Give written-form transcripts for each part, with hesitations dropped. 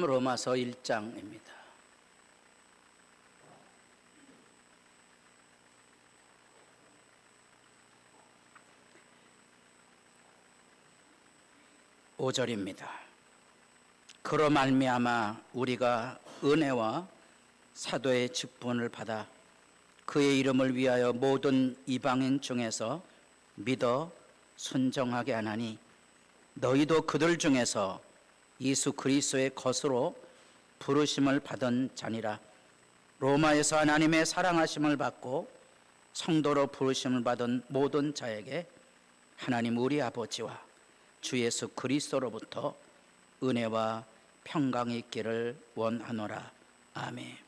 로마서 1장입니다. (5절입니다) 그로 말미암아 우리가 은혜와 사도의 직분을 받아 그의 이름을 위하여 모든 이방인 중에서 믿어 순종하게 하나니 너희도 그들 중에서 예수 그리스도의 것으로 부르심을 받은 자니라. 로마에서 하나님의 사랑하심을 받고 성도로 부르심을 받은 모든 자에게 하나님 우리 아버지와 주 예수 그리스도로부터 은혜와 평강이 있기를 원하노라. 아멘.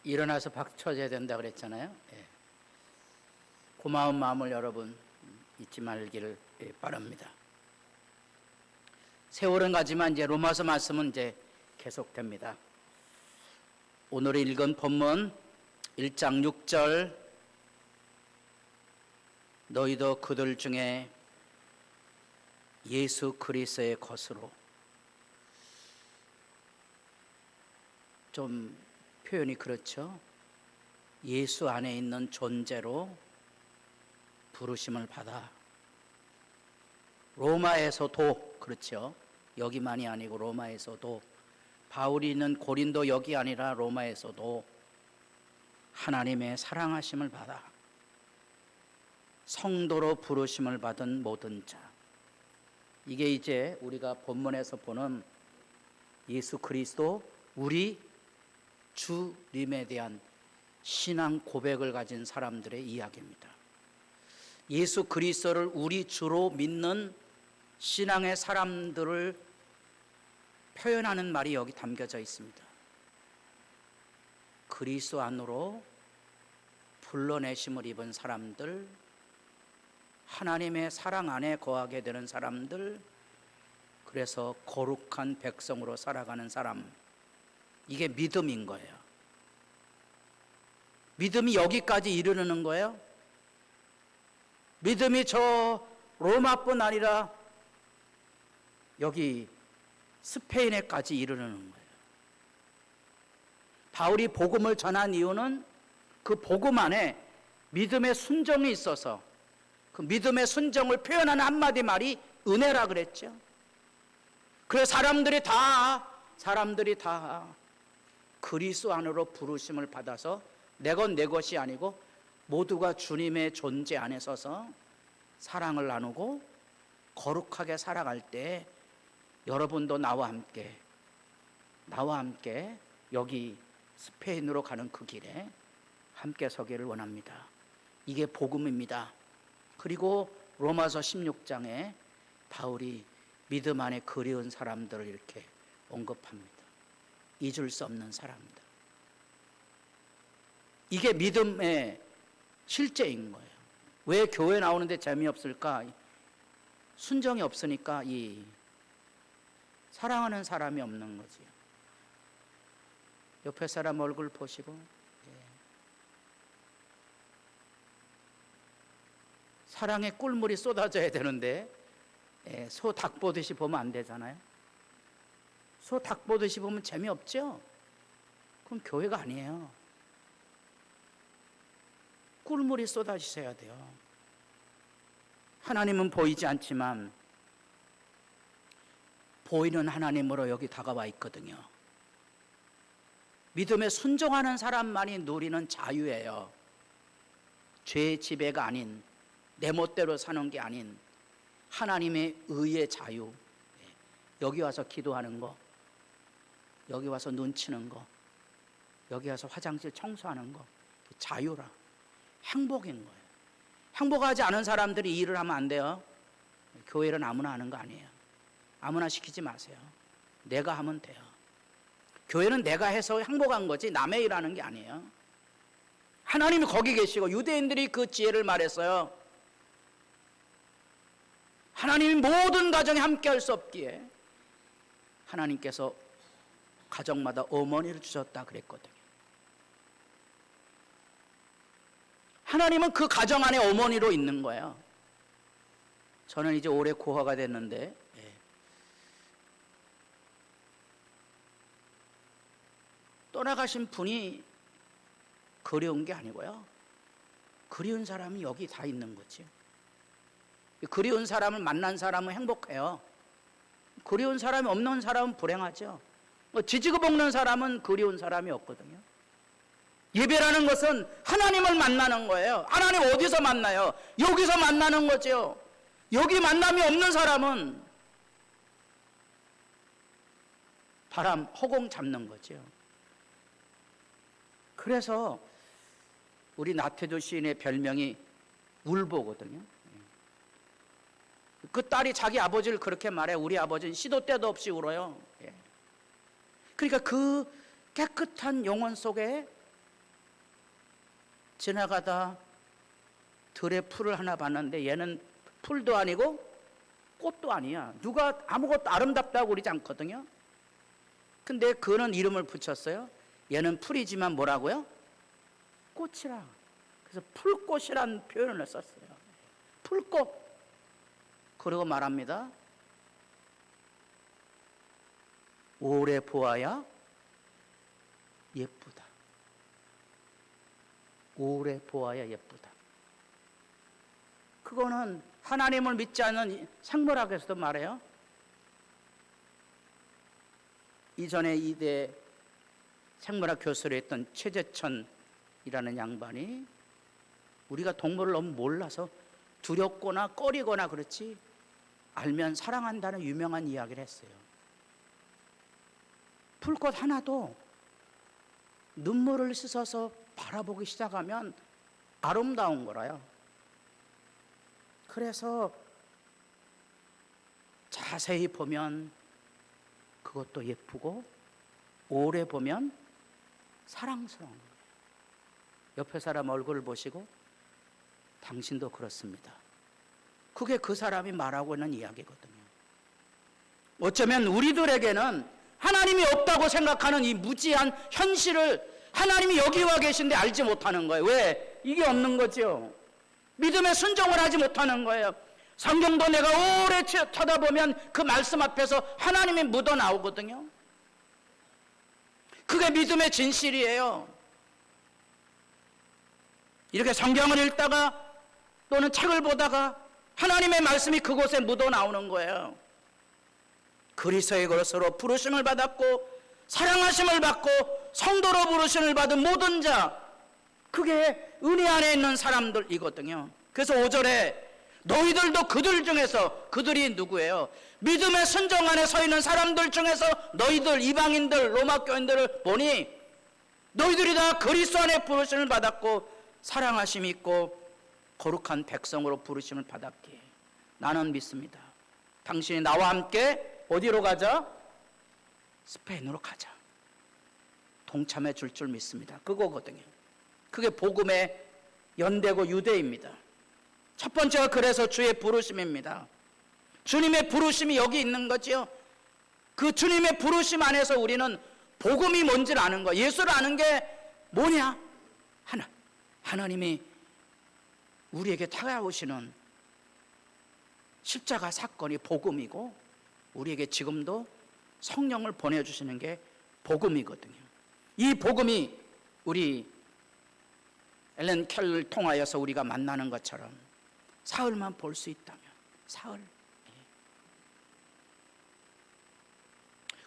일어나서 박수 쳐줘야 된다 그랬잖아요. 예. 고마운 마음을 여러분 잊지 말기를 바랍니다. 세월은 가지만 이제 로마서 말씀은 이제 계속됩니다. 오늘 읽은 본문 1장 6절, 너희도 그들 중에 예수 그리스도의 것으로, 좀 표현이 그렇죠. 예수 안에 있는 존재로 부르심을 받아. 로마에서도 그렇죠. 여기만이 아니고 로마에서도, 바울이 있는 고린도 여기 아니라 로마에서도 하나님의 사랑하심을 받아 성도로 부르심을 받은 모든 자. 이게 이제 우리가 본문에서 보는 예수 그리스도 우리 주님에 대한 신앙 고백을 가진 사람들의 이야기입니다. 예수 그리스도를 우리 주로 믿는 신앙의 사람들을 표현하는 말이 여기 담겨져 있습니다. 그리스도 안으로 불러내심을 입은 사람들, 하나님의 사랑 안에 거하게 되는 사람들, 그래서 거룩한 백성으로 살아가는 사람, 이게 믿음인 거예요. 믿음이 여기까지 이르는 거예요. 믿음이 저 로마뿐 아니라 여기 스페인에까지 이르는 거예요. 바울이 복음을 전한 이유는 그 복음 안에 믿음의 순종이 있어서, 그 믿음의 순종을 표현하는 한마디 말이 은혜라 그랬죠. 그래서 사람들이 다 그리스도 안으로 부르심을 받아서 내 것 내 것이 아니고 모두가 주님의 존재 안에 서서 사랑을 나누고 거룩하게 살아갈 때 여러분도 나와 함께 여기 스페인으로 가는 그 길에 함께 서기를 원합니다. 이게 복음입니다. 그리고 로마서 16장에 바울이 믿음 안에 그리운 사람들을 이렇게 언급합니다. 잊을 수 없는 사람들. 이게 믿음의 실제인 거예요. 왜 교회 나오는데 재미없을까? 순정이 없으니까 이 사랑하는 사람이 없는 거지요. 옆에 사람 얼굴 보시고, 사랑의 꿀물이 쏟아져야 되는데 소 닭 보듯이 보면 안 되잖아요. 소 닭 보듯이 보면 재미없죠? 그럼 교회가 아니에요. 꿀물이 쏟아지셔야 돼요. 하나님은 보이지 않지만 보이는 하나님으로 여기 다가와 있거든요. 믿음에 순종하는 사람만이 누리는 자유예요. 죄의 지배가 아닌, 내 멋대로 사는 게 아닌 하나님의 의의 자유. 여기 와서 기도하는 거, 여기 와서 눈 치는 거, 여기 와서 화장실 청소하는 거, 자유라. 행복인 거예요. 행복하지 않은 사람들이 일을 하면 안 돼요. 교회는 아무나 하는 거 아니에요. 아무나 시키지 마세요. 내가 하면 돼요. 교회는 내가 해서 행복한 거지 남의 일 하는 게 아니에요. 하나님이 거기 계시고 유대인들이 그 지혜를 말했어요. 하나님이 모든 가정에 함께 할 수 없기에 하나님께서 가정마다 어머니를 주셨다 그랬거든요. 하나님은 그 가정 안에 어머니로 있는 거예요. 저는 이제 올해 고아가 됐는데 떠나가신 분이 그리운 게 아니고요. 그리운 사람이 여기 다 있는 거지. 그리운 사람을 만난 사람은 행복해요. 그리운 사람이 없는 사람은 불행하죠. 지지고 볶는 사람은 그리운 사람이 없거든요. 예배라는 것은 하나님을 만나는 거예요. 하나님 어디서 만나요? 여기서 만나는 거죠. 여기 만남이 없는 사람은 바람, 허공 잡는 거죠. 그래서 우리 나태주 시인의 별명이 울보거든요. 그 딸이 자기 아버지를 그렇게 말해. 우리 아버지는 시도 때도 없이 울어요. 그러니까 그 깨끗한 영혼 속에 지나가다 들에 풀을 하나 봤는데 얘는 풀도 아니고 꽃도 아니야. 누가 아무것도 아름답다고 그러지 않거든요. 근데 그는 이름을 붙였어요. 얘는 풀이지만 뭐라고요? 꽃이라. 그래서 풀꽃이라는 표현을 썼어요. 풀꽃. 그리고 말합니다. 오래 보아야 예쁘다. 오래 보아야 예쁘다. 그거는 하나님을 믿지 않는 생물학에서도 말해요. 이전에 이대 생물학 교수를 했던 최재천이라는 양반이 우리가 동물을 너무 몰라서 두렵거나 꺼리거나 그렇지 알면 사랑한다는 유명한 이야기를 했어요. 풀꽃 하나도 눈물을 씻어서 바라보기 시작하면 아름다운 거라요. 그래서 자세히 보면 그것도 예쁘고 오래 보면 사랑스러운 거예요. 옆에 사람 얼굴을 보시고 당신도 그렇습니다. 그게 그 사람이 말하고 있는 이야기거든요. 어쩌면 우리들에게는 하나님이 없다고 생각하는 이 무지한 현실을 하나님이 여기 와 계신데 알지 못하는 거예요. 왜? 이게 없는 거죠. 믿음의 순종을 하지 못하는 거예요. 성경도 내가 오래 쳐다보면 그 말씀 앞에서 하나님이 묻어 나오거든요. 그게 믿음의 진실이에요. 이렇게 성경을 읽다가 또는 책을 보다가 하나님의 말씀이 그곳에 묻어 나오는 거예요. 그리스도의 것으로 부르심을 받았고 사랑하심을 받고 성도로 부르심을 받은 모든 자, 그게 은혜 안에 있는 사람들이거든요. 그래서 5절에 너희들도 그들 중에서, 그들이 누구예요? 믿음의 순종 안에 서 있는 사람들 중에서 너희들 이방인들 로마 교인들을 보니 너희들이 다 그리스도 안에 부르심을 받았고 사랑하심이 있고 거룩한 백성으로 부르심을 받았기에 나는 믿습니다. 당신이 나와 함께 어디로 가자? 스페인으로 가자. 동참해 줄 믿습니다. 그거거든요. 그게 복음의 연대고 유대입니다. 첫 번째가 그래서 주의 부르심입니다. 주님의 부르심이 여기 있는 거죠. 그 주님의 부르심 안에서 우리는 복음이 뭔지를 아는 거예요. 예수를 아는 게 뭐냐? 하나님이 우리에게 다가오시는 십자가 사건이 복음이고 우리에게 지금도 성령을 보내주시는 게 복음이거든요. 이 복음이 우리 엘렌 켈러를 통하여서 우리가 만나는 것처럼 사흘만 볼 수 있다면 사흘,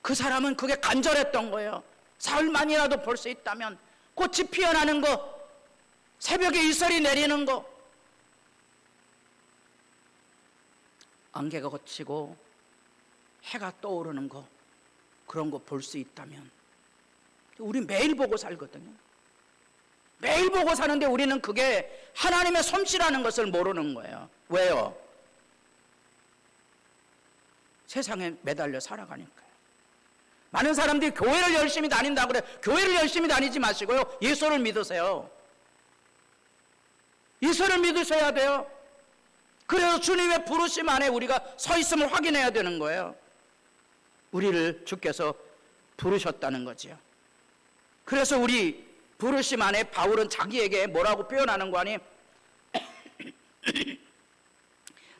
그 사람은 그게 간절했던 거예요. 사흘만이라도 볼 수 있다면 꽃이 피어나는 거, 새벽에 이슬이 내리는 거, 안개가 걷히고 해가 떠오르는 거, 그런 거 볼 수 있다면 우리 매일 보고 살거든요. 매일 보고 사는데 우리는 그게 하나님의 솜씨라는 것을 모르는 거예요. 왜요? 세상에 매달려 살아가니까요. 많은 사람들이 교회를 열심히 다닌다고 그래. 교회를 열심히 다니지 마시고요, 예수를 믿으세요. 예수를 믿으셔야 돼요. 그래서 주님의 부르심 안에 우리가 서 있음을 확인해야 되는 거예요. 우리를 주께서 부르셨다는 거죠. 그래서 우리 부르심 안에 바울은 자기에게 뭐라고 표현하는 거 아니?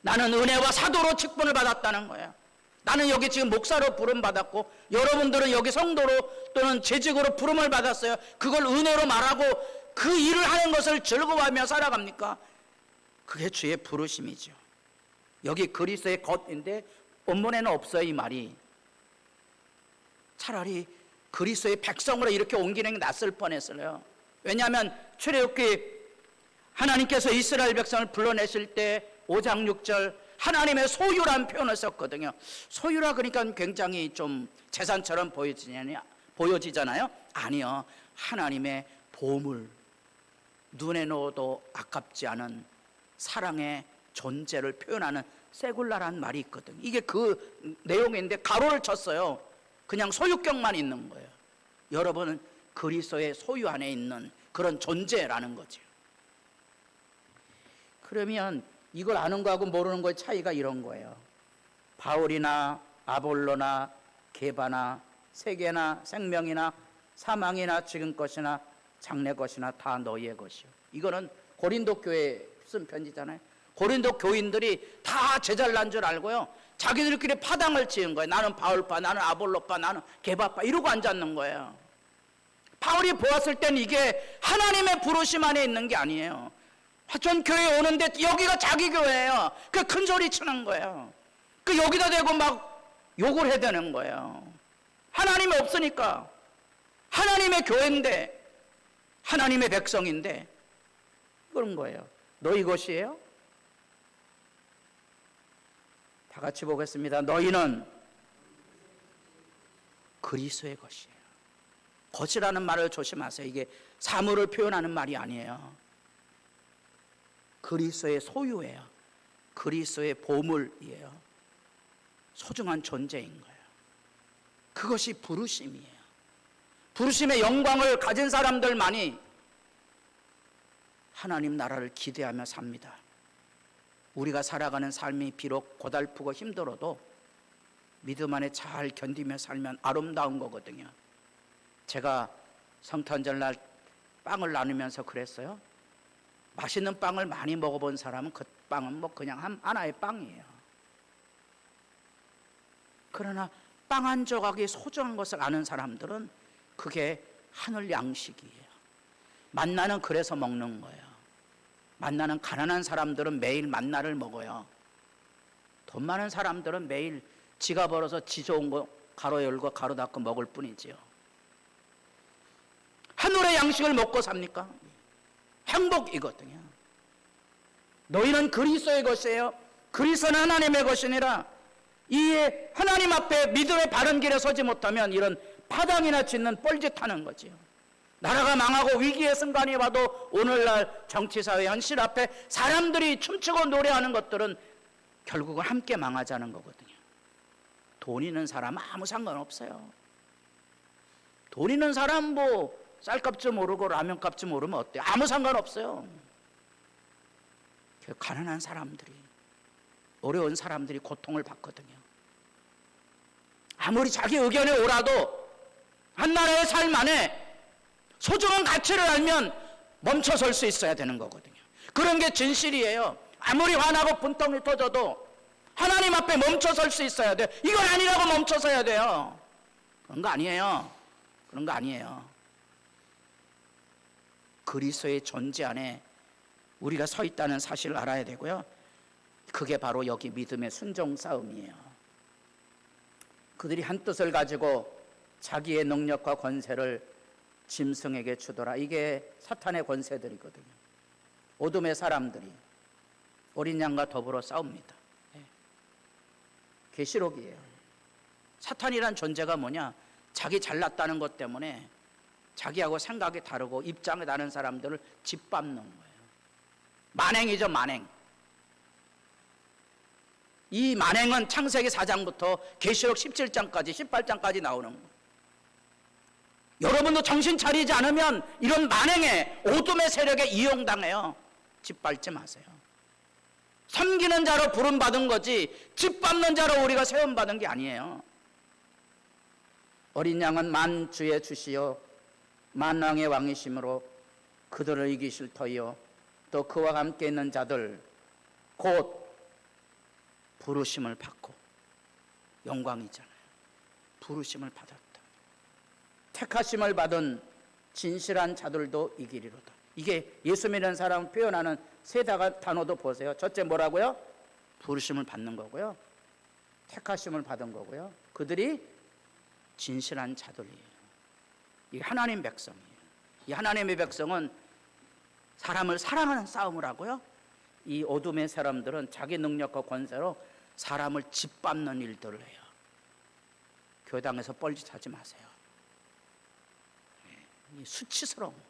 나는 은혜와 사도로 직분을 받았다는 거예요. 나는 여기 지금 목사로 부름 받았고 여러분들은 여기 성도로 또는 재직으로 부름을 받았어요. 그걸 은혜로 말하고 그 일을 하는 것을 즐거워하며 살아갑니까? 그게 주의 부르심이죠. 여기 그리스도의 것인데 본문에는 없어요, 이 말이. 차라리 그리스도의 백성으로 이렇게 옮기는 게 낫을 뻔했어요. 왜냐하면 출애굽기 하나님께서 이스라엘 백성을 불러내실 때 5장 6절 하나님의 소유란 표현을 썼거든요. 소유라 그러니까 굉장히 좀 재산처럼 보여지잖아요. 아니요, 하나님의 보물, 눈에 넣어도 아깝지 않은 사랑의 존재를 표현하는 세굴라라는 말이 있거든요. 이게 그 내용인데 가로를 쳤어요. 그냥 소유격만 있는 거예요. 여러분은 그리스도의 소유 안에 있는 그런 존재라는 거죠. 그러면 이걸 아는 거하고 모르는 거의 차이가 이런 거예요. 바울이나 아볼로나 게바나 세계나 생명이나 사망이나 지금 것이나 장래 것이나 다 너희의 것이요. 이거는 고린도 교회에 쓴 편지잖아요. 고린도 교인들이 다 제잘난 줄 알고요, 자기들끼리 파당을 지은 거예요. 나는 바울파, 나는 아볼로파, 나는 게바파 이러고 앉았는 거예요. 바울이 보았을 땐 이게 하나님의 부르심 안에 있는 게 아니에요. 화천 교회에 오는데 여기가 자기 교회예요. 그 큰 소리 치는 거예요. 그 여기다 대고 막 욕을 해야 되는 거예요. 하나님이 없으니까. 하나님의 교회인데, 하나님의 백성인데 그런 거예요. 너희 것이에요? 다 같이 보겠습니다. 너희는 그리스도의 것이에요. 것이라는 말을 조심하세요. 이게 사물을 표현하는 말이 아니에요. 그리스도의 소유예요. 그리스도의 보물이에요. 소중한 존재인 거예요. 그것이 부르심이에요. 부르심의 영광을 가진 사람들만이 하나님 나라를 기대하며 삽니다. 우리가 살아가는 삶이 비록 고달프고 힘들어도 믿음 안에 잘 견디며 살면 아름다운 거거든요. 제가 성탄절날 빵을 나누면서 그랬어요. 맛있는 빵을 많이 먹어본 사람은 그 빵은 뭐 그냥 하나의 빵이에요. 그러나 빵 한 조각이 소중한 것을 아는 사람들은 그게 하늘 양식이에요. 만나는 그래서 먹는 거예요. 만나는 가난한 사람들은 매일 만나를 먹어요. 돈 많은 사람들은 매일 지가 벌어서 지 좋은 거 가로 열고 가로 닫고 먹을 뿐이지요. 하늘의 양식을 먹고 삽니까? 행복이거든요. 너희는 그리스도의 것이에요. 그리스도는 하나님의 것이니라. 이 하나님 앞에 믿음의 바른 길에 서지 못하면 이런 파당이나 짓는 뻘짓하는 거지요. 나라가 망하고 위기의 순간이 와도 오늘날 정치사회 현실 앞에 사람들이 춤추고 노래하는 것들은 결국은 함께 망하자는 거거든요. 돈 있는 사람은 아무 상관없어요. 돈 있는 사람 뭐 쌀값 좀 오르고 라면값 좀 오르면 어때요? 아무 상관없어요. 가난한 사람들이, 어려운 사람들이 고통을 받거든요. 아무리 자기 의견에 옳아도 한 나라의 삶 안에 소중한 가치를 알면 멈춰설 수 있어야 되는 거거든요. 그런 게 진실이에요. 아무리 화나고 분통이 터져도 하나님 앞에 멈춰설 수 있어야 돼요. 이건 아니라고 멈춰서야 돼요. 그런 거 아니에요. 그런 거 아니에요. 그리스도의 존재 안에 우리가 서 있다는 사실을 알아야 되고요. 그게 바로 여기 믿음의 순종 싸움이에요. 그들이 한 뜻을 가지고 자기의 능력과 권세를 짐승에게 주더라. 이게 사탄의 권세들이거든요. 어둠의 사람들이 어린 양과 더불어 싸웁니다. 계시록이에요. 사탄이란 존재가 뭐냐? 자기 잘났다는 것 때문에 자기하고 생각이 다르고 입장이 다른 사람들을 짓밟는 거예요. 만행이죠, 만행. 이 만행은 창세기 4장부터 계시록 17장까지 18장까지 나오는 거예요. 여러분도 정신 차리지 않으면 이런 만행에 어둠의 세력에 이용당해요. 짓밟지 마세요. 섬기는 자로 부름받은 거지 짓밟는 자로 우리가 세움받은 게 아니에요. 어린 양은 만주의 주시요 만왕의 왕이심으로 그들을 이기실 터이요 또 그와 함께 있는 자들 곧 부르심을 받고 영광이잖아요. 부르심을 받았다. 택하심을 받은 진실한 자들도 이기리로다. 이게 예수 믿는 사람을 표현하는 세 단어도 보세요. 첫째 뭐라고요? 부르심을 받는 거고요. 택하심을 받은 거고요. 그들이 진실한 자들이에요. 이게 하나님 백성이에요. 이 하나님의 백성은 사람을 사랑하는 싸움을 하고요. 이 어둠의 사람들은 자기 능력과 권세로 사람을 짓밟는 일들을 해요. 교당에서 뻘짓하지 마세요. 수치스러운 거예요.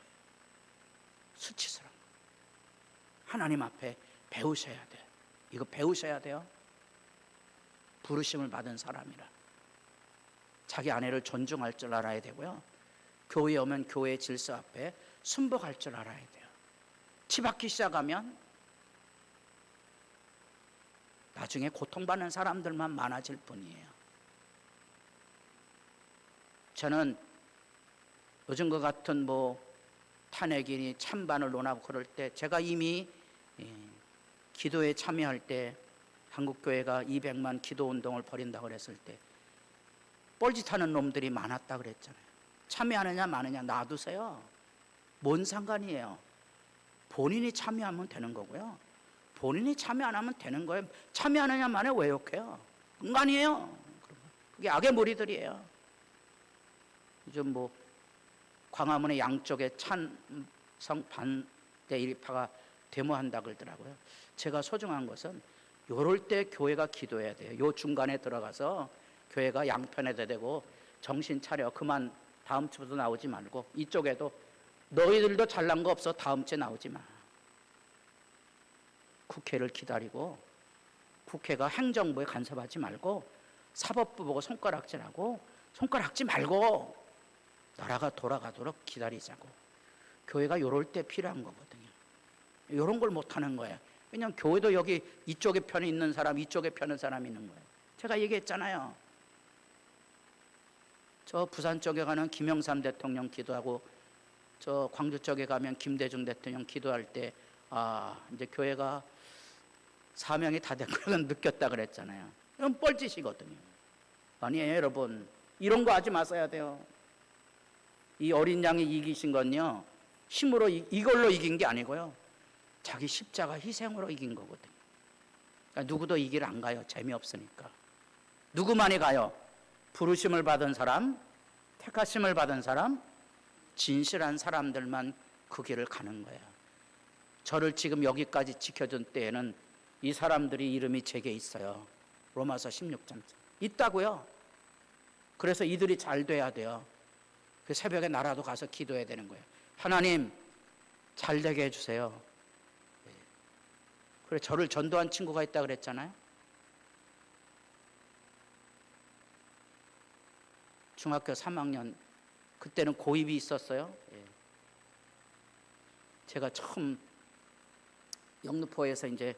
수치스러운 거예요. 하나님 앞에 배우셔야 돼요. 이거 배우셔야 돼요. 부르심을 받은 사람이라 자기 아내를 존중할 줄 알아야 되고요. 교회에 오면 교회 질서 앞에 순복할 줄 알아야 돼요. 치받기 시작하면 나중에 고통받는 사람들만 많아질 뿐이에요. 저는 요즘과 같은 탄핵이니 찬반을 논하고 그럴 때 제가 이미 기도에 참여할 때 한국교회가 200만 기도운동을 벌인다고 그랬을 때 뻘짓하는 놈들이 많았다 그랬잖아요. 참여하느냐 마느냐 놔두세요. 뭔 상관이에요. 본인이 참여하면 되는 거고요. 본인이 참여 안 하면 되는 거예요. 참여하느냐 마느냐 왜 욕해요? 인간이에요. 그게 악의 무리들이에요. 요즘 광화문의 양쪽에 찬성 반대 일파가 데모한다 그러더라고요. 제가 소중한 것은 요럴 때 교회가 기도해야 돼요. 요 중간에 들어가서 교회가 양편에 대고 정신 차려. 그만 다음 주부터 나오지 말고 이쪽에도 너희들도 잘난 거 없어. 다음 주에 나오지 마. 국회를 기다리고 국회가 행정부에 간섭하지 말고 사법부 보고 손가락질하고 손가락질 말고 나라가 돌아가도록 기다리자고. 교회가 요럴 때 필요한 거거든요. 요런 걸 못하는 거예요. 왜냐하면 교회도 여기 이쪽에 편에 있는 사람 이쪽에 편에 사람이 있는 거예요. 제가 얘기했잖아요. 저 부산 쪽에 가는 김영삼 대통령 기도하고 저 광주 쪽에 가면 김대중 대통령 기도할 때 이제 교회가 사명이 다 됐구나 느꼈다 그랬잖아요. 이건 뻘짓이거든요. 아니에요, 여러분. 이런 거 하지 마셔야 돼요. 이 어린 양이 이기신 건요, 힘으로 이걸로 이긴 게 아니고요, 자기 십자가 희생으로 이긴 거거든요. 그러니까 누구도 이 길 안 가요. 재미없으니까. 누구만이 가요? 부르심을 받은 사람, 택하심을 받은 사람, 진실한 사람들만 그 길을 가는 거예요. 저를 지금 여기까지 지켜준 때에는 이 사람들이 이름이 제게 있어요. 로마서 16장 있다고요. 그래서 이들이 잘 돼야 돼요. 그 새벽에 나라도 가서 기도해야 되는 거예요. 하나님 잘 되게 해주세요. 그래, 저를 전도한 친구가 있다 그랬잖아요. 중학교 3학년 그때는 고입이 있었어요. 제가 처음 영등포에서 이제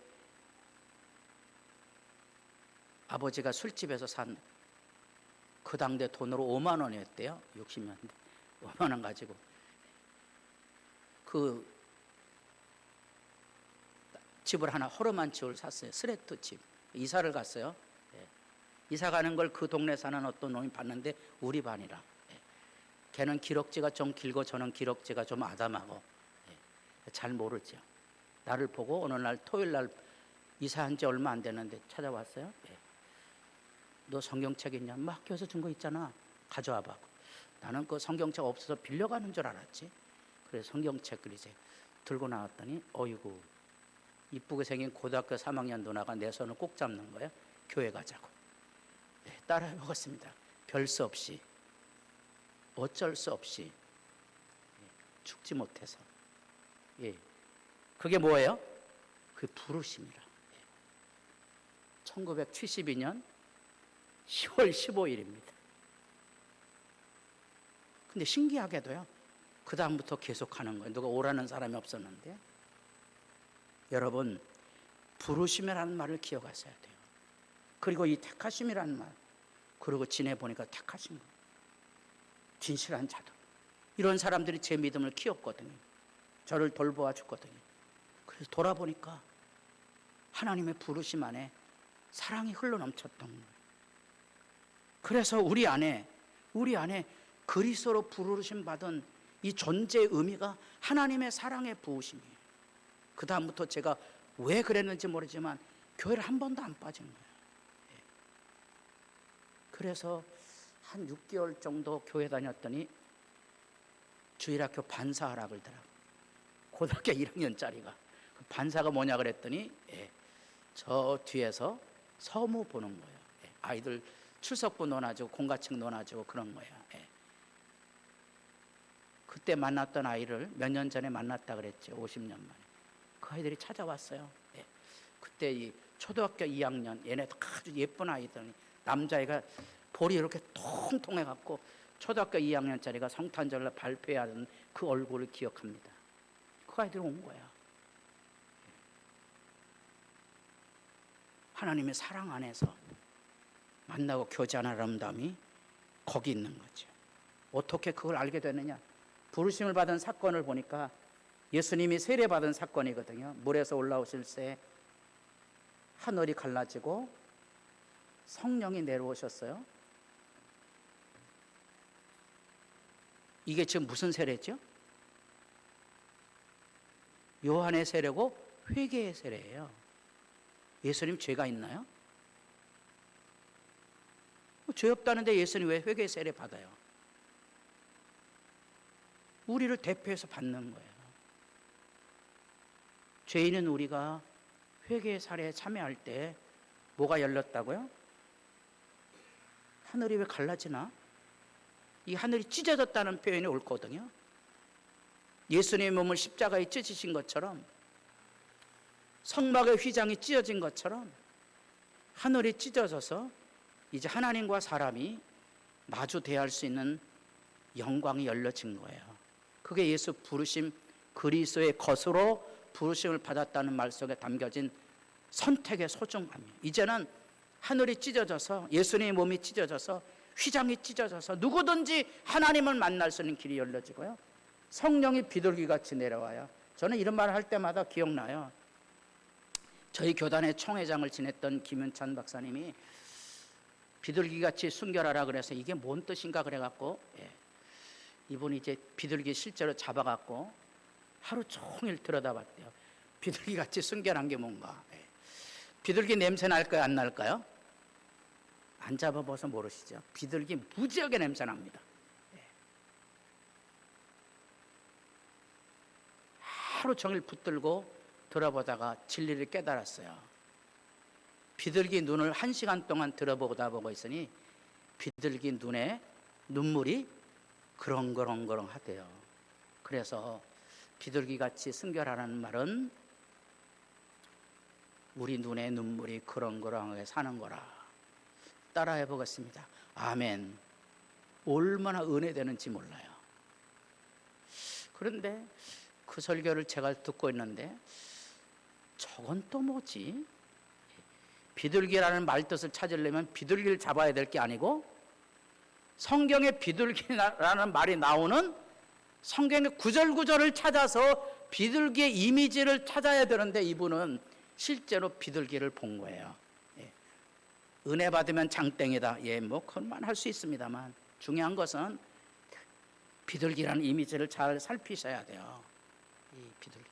아버지가 술집에서 산 그 당대 돈으로 5만 원이었대요. 60년대 5만 원 가지고 그 집을 하나 허름한 집을 샀어요. 스레트 집. 이사를 갔어요. 이사 가는 걸 그 동네 사는 어떤 놈이 봤는데 우리 반이라. 걔는 기럭지가 좀 길고 저는 기럭지가 좀 아담하고 잘 모르죠. 나를 보고 어느 날 토요일 날 이사한 지 얼마 안 됐는데 찾아왔어요. 너 성경책 있냐? 뭐 학교에서 준 거 있잖아. 가져와 봐. 나는 그 성경책 없어서 빌려가는 줄 알았지. 그래서 성경책을 이제 들고 나왔더니 어이구 이쁘게 생긴 고등학교 3학년 누나가 내 손을 꼭 잡는 거예요. 교회 가자고. 따라 먹었습니다. 별 수 없이 어쩔 수 없이 죽지 못해서. 그게 뭐예요? 그 부르심이라. 1972년 10월 15일입니다. 근데 신기하게도요, 그 다음부터 계속 하는 거예요. 누가 오라는 사람이 없었는데. 여러분, 부르심이라는 말을 기억하셔야 돼요. 그리고 이 택하심이라는 말, 그리고 지내보니까 택하신 거, 진실한 자들, 이런 사람들이 제 믿음을 키웠거든요. 저를 돌보아 줬거든요. 그래서 돌아보니까 하나님의 부르심 안에 사랑이 흘러넘쳤던 거예요. 그래서 우리 안에 그리스도로 부르심 받은 이 존재의 의미가 하나님의 사랑의 부으심이에요. 그 다음부터 제가 왜 그랬는지 모르지만 교회를 한 번도 안 빠진 거예요. 그래서 한 6개월 정도 교회 다녔더니 주일학교 반사하라 그러더라고요. 고등학교 1학년짜리가. 그 반사가 뭐냐 그랬더니 저 뒤에서 서무 보는 거예요. 아이들 출석부 논아주고 공과책 논아주고 그런 거예요. 그때 만났던 아이를 몇 년 전에 만났다 그랬죠. 50년 만에. 그 아이들이 찾아왔어요. 그때 이 초등학교 2학년 얘네도 아주 예쁜 아이들이, 남자애가 볼이 이렇게 통통해 갖고 초등학교 2학년짜리가 성탄절날 발표하는 그 얼굴을 기억합니다. 그 아이들이 온 거야. 하나님의 사랑 안에서 만나고 교제하는 아름다움이 거기 있는 거죠. 어떻게 그걸 알게 되느냐? 부르심을 받은 사건을 보니까 예수님이 세례받은 사건이거든요. 물에서 올라오실 때 하늘이 갈라지고 성령이 내려오셨어요. 이게 지금 무슨 세례죠? 요한의 세례고 회개의 세례예요. 예수님 죄가 있나요? 죄 없다는데 예수님 왜 회개의 세례 받아요? 우리를 대표해서 받는 거예요. 죄인은 우리가 회개의 사례에 참여할 때 뭐가 열렸다고요? 하늘이 왜 갈라지나? 이 하늘이 찢어졌다는 표현이 옳거든요. 예수님의 몸을 십자가에 찢으신 것처럼, 성막의 휘장이 찢어진 것처럼 하늘이 찢어져서 이제 하나님과 사람이 마주 대할 수 있는 영광이 열려진 거예요. 그게 예수 부르심, 그리스도의 것으로 부르심을 받았다는 말 속에 담겨진 선택의 소중함이에요. 이제는 하늘이 찢어져서, 예수님의 몸이 찢어져서, 휘장이 찢어져서 누구든지 하나님을 만날 수 있는 길이 열려지고요, 성령이 비둘기같이 내려와요. 저는 이런 말을 할 때마다 기억나요. 저희 교단의 총회장을 지냈던 김윤찬 박사님이 비둘기같이 순결하라 그래서 이게 뭔 뜻인가 그래갖고, 이분이 이제 비둘기 실제로 잡아갖고 하루 종일 들여다봤대요. 비둘기같이 순결한 게 뭔가. 비둘기 냄새 날까요, 안 날까요? 안 잡아봐서 모르시죠? 비둘기 무지하게 냄새 납니다. 하루 종일 붙들고 들어보다가 진리를 깨달았어요. 비둘기 눈을 1시간 동안 들어보다 보고 있으니 비둘기 눈에 눈물이 그렁그렁그렁 하대요. 그래서 비둘기같이 순결하라는 말은 우리 눈에 눈물이 그렁그렁하게 사는 거라. 따라해 보겠습니다. 아멘. 얼마나 은혜되는지 몰라요. 그런데 그 설교를 제가 듣고 있는데 저건 또 뭐지? 비둘기라는 말 뜻을 찾으려면 비둘기를 잡아야 될 게 아니고 성경에 비둘기라는 말이 나오는 성경의 구절구절을 찾아서 비둘기의 이미지를 찾아야 되는데 이분은 실제로 비둘기를 본 거예요. 은혜 받으면 장땡이다. 그것만 할 수 있습니다만 중요한 것은 비둘기라는 이미지를 잘 살피셔야 돼요. 이 비둘기.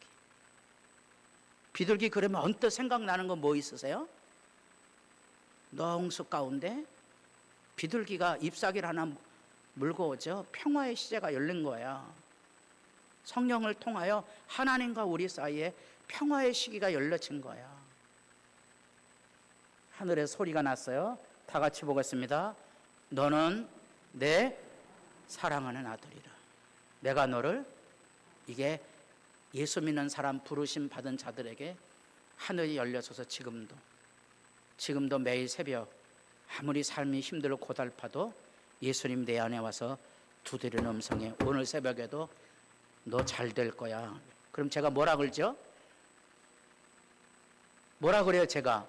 비둘기 그러면 언뜻 생각나는 거 뭐 있으세요? 농수 가운데 비둘기가 잎사귀를 하나 물고 오죠. 평화의 시제가 열린 거예요. 성령을 통하여 하나님과 우리 사이에 평화의 시기가 열려진 거예요. 하늘에 소리가 났어요. 다 같이 보겠습니다. 너는 내 사랑하는 아들이라. 내가 너를, 이게 예수 믿는 사람 부르심 받은 자들에게 하늘이 열려서서 지금도 매일 새벽 아무리 삶이 힘들고 고달파도 예수님 내 안에 와서 두드리는 음성에 오늘 새벽에도 너 잘 될 거야. 그럼 제가 뭐라 그러죠? 뭐라 그래요 제가?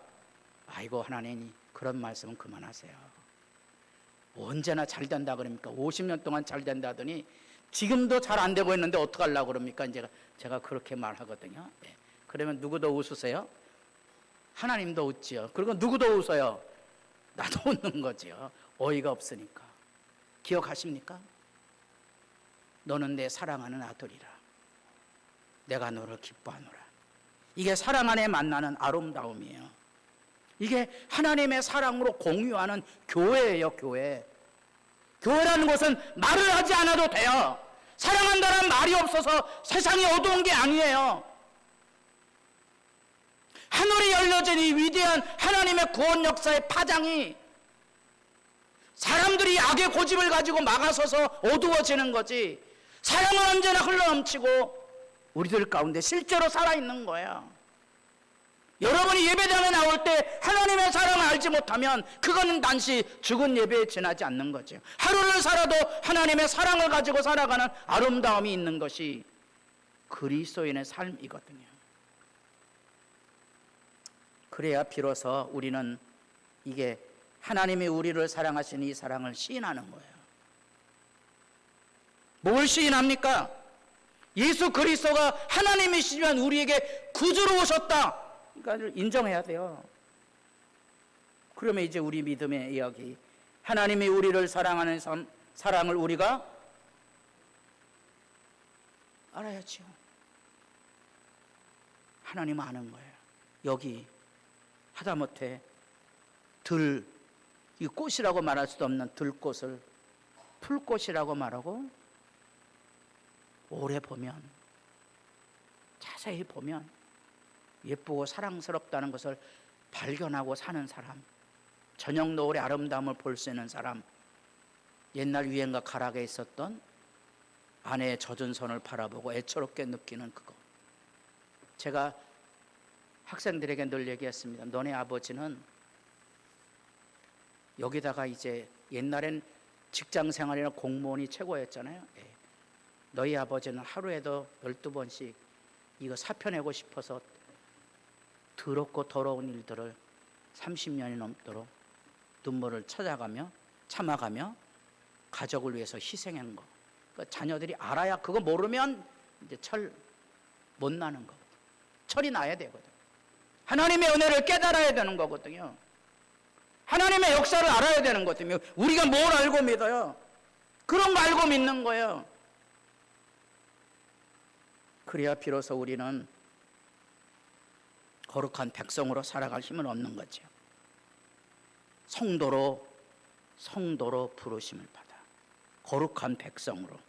아이고 하나님, 그런 말씀은 그만하세요. 언제나 잘 된다 그럽니까? 50년 동안 잘 된다 하더니 지금도 잘 안 되고 있는데 어떡하려고 그럽니까? 제가 그렇게 말하거든요. 그러면 누구도 웃으세요? 하나님도 웃지요. 그리고 누구도 웃어요? 나도 웃는 거지요. 어이가 없으니까. 기억하십니까? 너는 내 사랑하는 아들이라. 내가 너를 기뻐하노라. 이게 사랑 안에 만나는 아름다움이에요. 이게 하나님의 사랑으로 공유하는 교회예요, 교회. 교회라는 것은 말을 하지 않아도 돼요. 사랑한다는 말이 없어서 세상이 어두운 게 아니에요. 하늘이 열려진 이 위대한 하나님의 구원 역사의 파장이 사람들이 악의 고집을 가지고 막아서서 어두워지는 거지, 사랑은 언제나 흘러넘치고 우리들 가운데 실제로 살아있는 거예요. 여러분이 예배당에 나올 때 하나님의 사랑을 알지 못하면 그거는 단지 죽은 예배에 지나지 않는 거죠. 하루를 살아도 하나님의 사랑을 가지고 살아가는 아름다움이 있는 것이 그리스도인의 삶이거든요. 그래야 비로소 우리는 이게 하나님이 우리를 사랑하신 이 사랑을 시인하는 거예요. 뭘 시인합니까? 예수 그리스도가 하나님이시지만 우리에게 구주로 오셨다. 그러니까 인정해야 돼요. 그러면 이제 우리 믿음의 이야기, 하나님이 우리를 사랑하는 사랑을 우리가 알아야죠. 하나님 아는 거예요. 여기 하다못해 이 꽃이라고 말할 수도 없는 들꽃을 풀꽃이라고 말하고, 오래 보면, 자세히 보면 예쁘고 사랑스럽다는 것을 발견하고 사는 사람, 저녁 노을의 아름다움을 볼 수 있는 사람, 옛날 유행가 가락에 있었던 아내의 젖은 손을 바라보고 애처롭게 느끼는 그거. 제가 학생들에게 늘 얘기했습니다. 너네 아버지는 여기다가 이제 옛날엔 직장 생활이나 공무원이 최고였잖아요. 너희 아버지는 하루에도 12번씩 이거 사표내고 싶어서 더럽고 더러운 일들을 30년이 넘도록 눈물을 찾아가며 참아가며 가족을 위해서 희생한 거. 그러니까 자녀들이 알아야, 그거 모르면 이제 철 못 나는 거거든. 철이 나야 되거든. 하나님의 은혜를 깨달아야 되는 거거든요. 하나님의 역사를 알아야 되는 거거든요. 우리가 뭘 알고 믿어요? 그런 거 알고 믿는 거예요. 그래야 비로소 우리는 거룩한 백성으로 살아갈 힘은 없는 거죠. 성도로 부르심을 받아 거룩한 백성으로,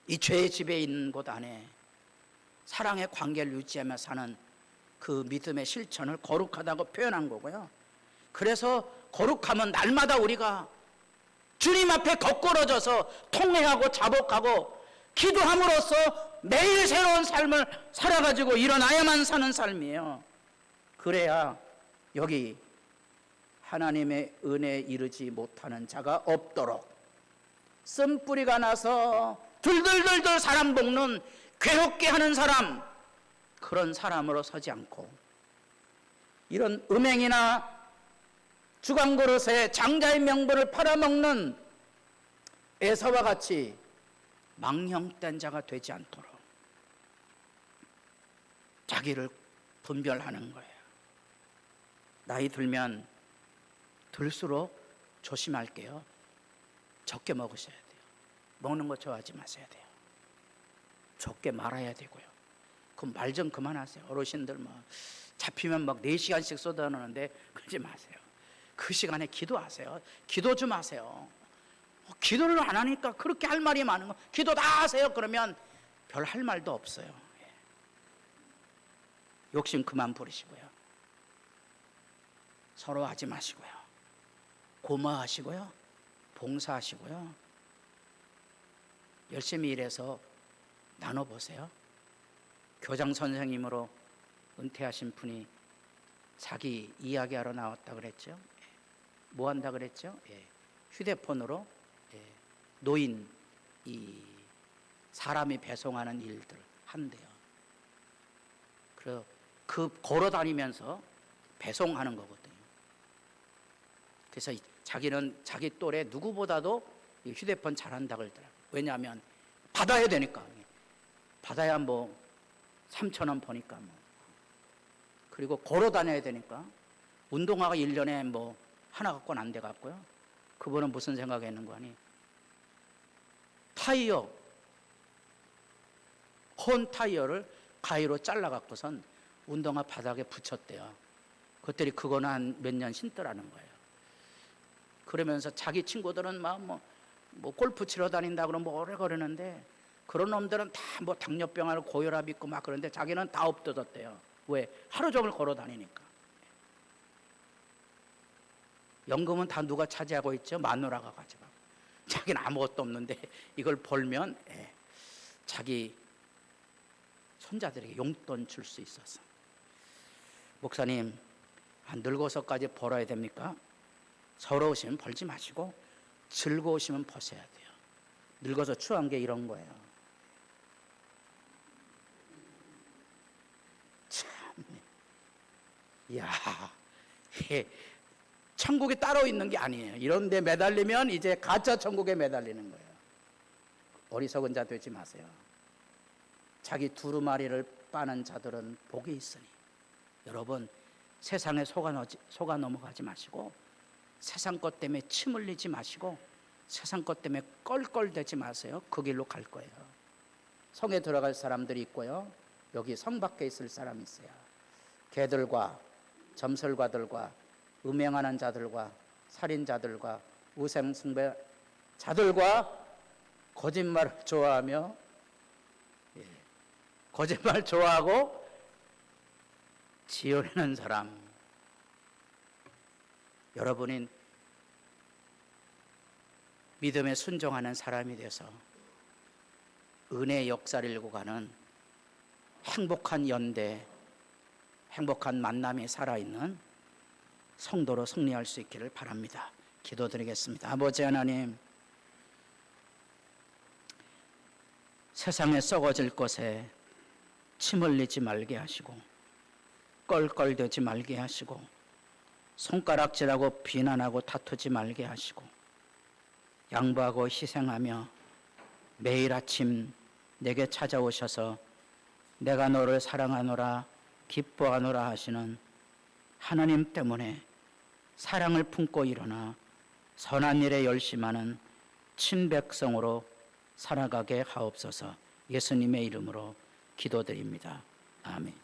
이 죄의 지배에 있는 곳 안에 사랑의 관계를 유지하며 사는 그 믿음의 실천을 거룩하다고 표현한 거고요. 그래서 거룩하면 날마다 우리가 주님 앞에 거꾸러져서 통회하고 자복하고 기도함으로써 매일 새로운 삶을 살아가지고 일어나야만 사는 삶이에요. 그래야 여기 하나님의 은혜에 이르지 못하는 자가 없도록, 쓴뿌리가 나서 들들들들 사람 볶는 괴롭게 하는 사람, 그런 사람으로 서지 않고, 이런 음행이나 주간그릇에 장자의 명분을 팔아먹는 에서와 같이 망령된 자가 되지 않도록 자기를 분별하는 거예요. 나이 들면 들수록 조심할게요. 적게 먹으셔야 돼요. 먹는 거 좋아하지 마셔야 돼요. 적게 말아야 되고요. 그럼 말 좀 그만하세요. 어르신들 잡히면 4시간씩 쏟아내는데 그러지 마세요. 그 시간에 기도하세요. 기도 좀 하세요. 기도를 안 하니까 그렇게 할 말이 많은 거. 기도 다 하세요. 그러면 별 할 말도 없어요. 욕심 그만 부리시고요. 서로 하지 마시고요. 고마워하시고요. 봉사하시고요. 열심히 일해서 나눠보세요. 교장 선생님으로 은퇴하신 분이 자기 이야기하러 나왔다 그랬죠. 뭐 한다 그랬죠? 휴대폰으로 노인, 이 사람이 배송하는 일들 한대요. 그래서 그 걸어 다니면서 배송하는 거거든요. 그래서 자기는 자기 또래 누구보다도 휴대폰 잘한다 그러더라고요. 왜냐하면 받아야 되니까. 받아야 3,000원 버니까 그리고 걸어 다녀야 되니까. 운동화가 1년에 하나 갖고는 안 돼 갖고요. 그분은 무슨 생각했는 거 아니? 타이어, 헌 타이어를 가위로 잘라 갖고선 운동화 바닥에 붙였대요. 그것들이 그거는 한 몇 년 신더라는 거예요. 그러면서 자기 친구들은 골프 치러 다닌다 그러면 오래 걸으는데, 그런 놈들은 다 당뇨병을 고혈압 있고 그런데 자기는 다 없어졌대요. 왜? 하루 종일 걸어 다니니까. 연금은 다 누가 차지하고 있죠? 마누라가 가져가고. 자기는 아무것도 없는데 이걸 벌면 자기 손자들에게 용돈 줄 수 있어서. 목사님, 늙어서까지 벌어야 됩니까? 서러우시면 벌지 마시고 즐거우시면 버셔야 돼요. 늙어서 추한 게 이런 거예요. 참, 이야, 예, 천국이 따로 있는 게 아니에요. 이런 데 매달리면 이제 가짜 천국에 매달리는 거예요. 어리석은 자 되지 마세요. 자기 두루마리를 빠는 자들은 복이 있으니. 여러분, 세상에 속아 넘어가지 마시고, 세상 것 때문에 침 흘리지 마시고, 세상 것 때문에 껄껄대지 마세요. 그 길로 갈 거예요. 성에 들어갈 사람들이 있고요, 여기 성 밖에 있을 사람이 있어요. 개들과 점설가들과 음행하는 자들과 살인자들과 우상숭배자들과 거짓말을 좋아하며, 거짓말 좋아하고 지어내는 사람. 여러분이 믿음에 순종하는 사람이 돼서 은혜의 역사를 일고 가는 행복한 연대, 행복한 만남이 살아있는 성도로 승리할 수 있기를 바랍니다. 기도드리겠습니다. 아버지 하나님, 세상에 썩어질 것에 침 흘리지 말게 하시고, 껄껄대지 말게 하시고, 손가락질하고 비난하고 다투지 말게 하시고, 양보하고 희생하며 매일 아침 내게 찾아오셔서 내가 너를 사랑하노라 기뻐하노라 하시는 하나님 때문에 사랑을 품고 일어나 선한 일에 열심하는 친백성으로 살아가게 하옵소서. 예수님의 이름으로 기도드립니다. 아멘.